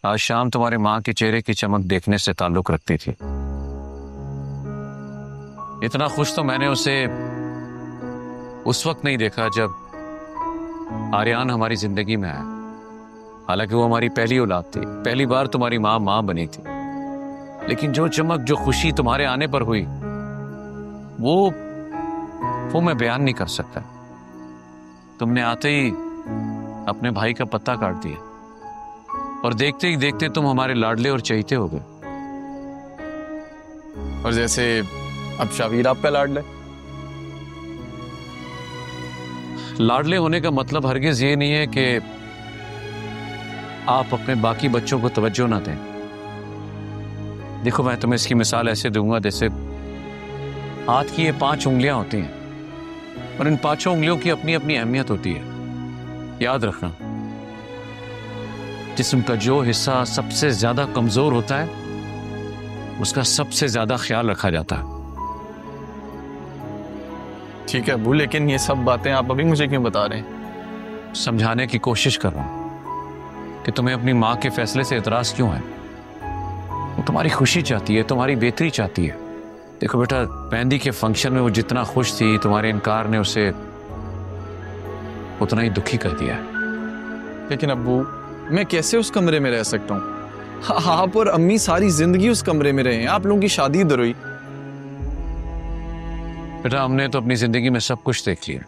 आज शाम तुम्हारे माँ के चेहरे की चमक देखने से ताल्लुक रखती थी। इतना खुश तो मैंने उसे उस वक्त नहीं देखा जब आर्यान हमारी जिंदगी में आया। हालांकि वो हमारी पहली औलाद थी, पहली बार तुम्हारी माँ बनी थी, लेकिन जो चमक, जो खुशी तुम्हारे आने पर हुई वो मैं बयान नहीं कर सकता। तुमने आते ही अपने भाई का पत्ता काट दिया और देखते ही देखते तुम हमारे लाडले और चहीते हो गए। और जैसे अब शावीर आप पे लाडले होने का मतलब हरगिज ये नहीं है कि आप अपने बाकी बच्चों को तवज्जो ना दें। देखो, मैं तुम्हें इसकी मिसाल ऐसे दूंगा जैसे हाथ की ये 5 उंगलियां होती हैं और इन 5 उंगलियों की अपनी अपनी अहमियत होती है। याद रखना, जिस्म का जो हिस्सा सबसे ज्यादा कमजोर होता है उसका सबसे ज्यादा ख्याल रखा जाता है। ठीक है अबू, लेकिन ये सब बातें आप अभी मुझे क्यों बता रहे हैं? समझाने की कोशिश कर रहा हूं कि तुम्हें अपनी मां के फैसले से एतराज क्यों है। वो तुम्हारी खुशी चाहती है, तुम्हारी बेहतरी चाहती है। देखो बेटा, मेहंदी के फंक्शन में वो जितना खुश थी, तुम्हारे इनकार ने उसे उतना ही दुखी कर दिया। लेकिन अब्बू, मैं कैसे उस कमरे में रह सकता हूँ? आप और अम्मी सारी जिंदगी उस कमरे में रहे हैं, आप लोगों की शादी इधर हुई। बेटा, हमने तो अपनी जिंदगी में सब कुछ देख लिया,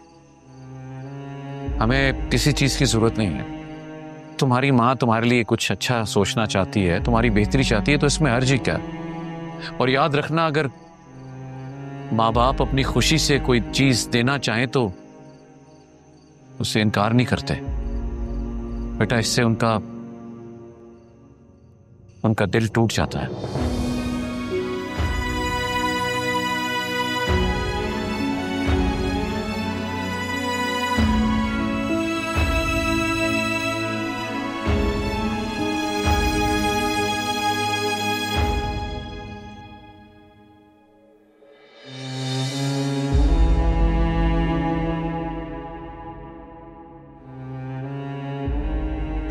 हमें किसी चीज की जरूरत नहीं है। तुम्हारी माँ तुम्हारे लिए कुछ अच्छा सोचना चाहती है, तुम्हारी बेहतरी चाहती है, तो इसमें हर्ज ही क्या है। और याद रखना, अगर माँ बाप अपनी खुशी से कोई चीज देना चाहें तो उससे इनकार नहीं करते बेटा। इससे उनका दिल टूट जाता है।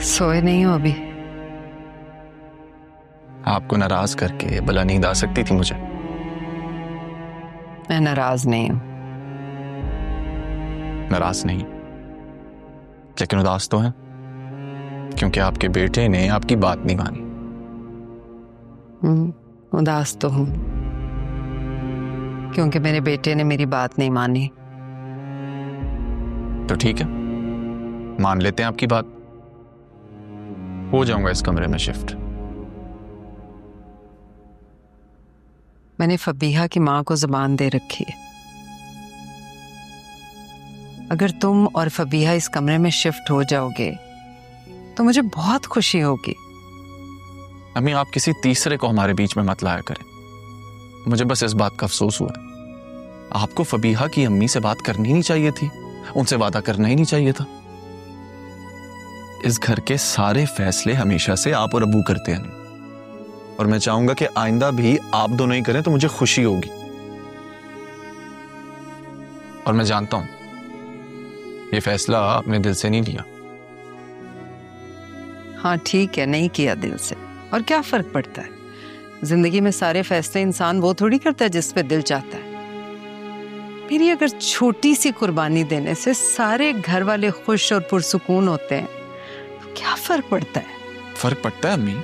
सोए नहीं हो अभी? आपको नाराज करके भला नींद आ सकती थी मुझे? मैं नाराज नहीं हूं। नाराज नहीं, लेकिन उदास तो है, क्योंकि आपके बेटे ने आपकी बात नहीं मानी। उदास तो हूं क्योंकि मेरे बेटे ने मेरी बात नहीं मानी। तो ठीक है, मान लेते हैं आपकी बात, हो जाऊंगा इस कमरे में शिफ्ट। मैंने फबीहा की मां को जुबान दे रखी है। अगर तुम और फबीहा इस कमरे में शिफ्ट हो जाओगे तो मुझे बहुत खुशी होगी। अम्मी, आप किसी तीसरे को हमारे बीच में मत लाया करें। मुझे बस इस बात का अफसोस हुआ, आपको फबीहा की अम्मी से बात करनी नहीं चाहिए थी, उनसे वादा करना ही नहीं चाहिए था। इस घर के सारे फैसले हमेशा से आप और अब्बू करते हैं, और मैं चाहूंगा कि आइंदा भी आप दोनों ही करें तो मुझे खुशी होगी। और मैं जानता हूं ये फैसला आपने दिल से नहीं लिया। हाँ ठीक है, नहीं किया दिल से, और क्या फर्क पड़ता है। जिंदगी में सारे फैसले इंसान वो थोड़ी करता है जिस पे दिल चाहता है। मेरी अगर छोटी सी कुर्बानी देने से सारे घर वाले खुश और पुरसुकून होते हैं, क्या फर्क पड़ता है? फर्क पड़ता है अम्मी,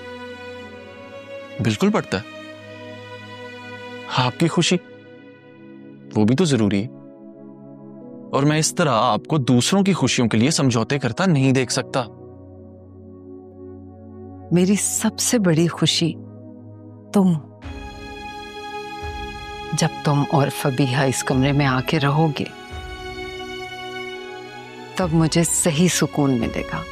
बिल्कुल पड़ता है। आपकी खुशी वो भी तो जरूरी है, और मैं इस तरह आपको दूसरों की खुशियों के लिए समझौते करता नहीं देख सकता। मेरी सबसे बड़ी खुशी तुम। जब तुम और फबीहा इस कमरे में आके रहोगे तब मुझे सही सुकून मिलेगा।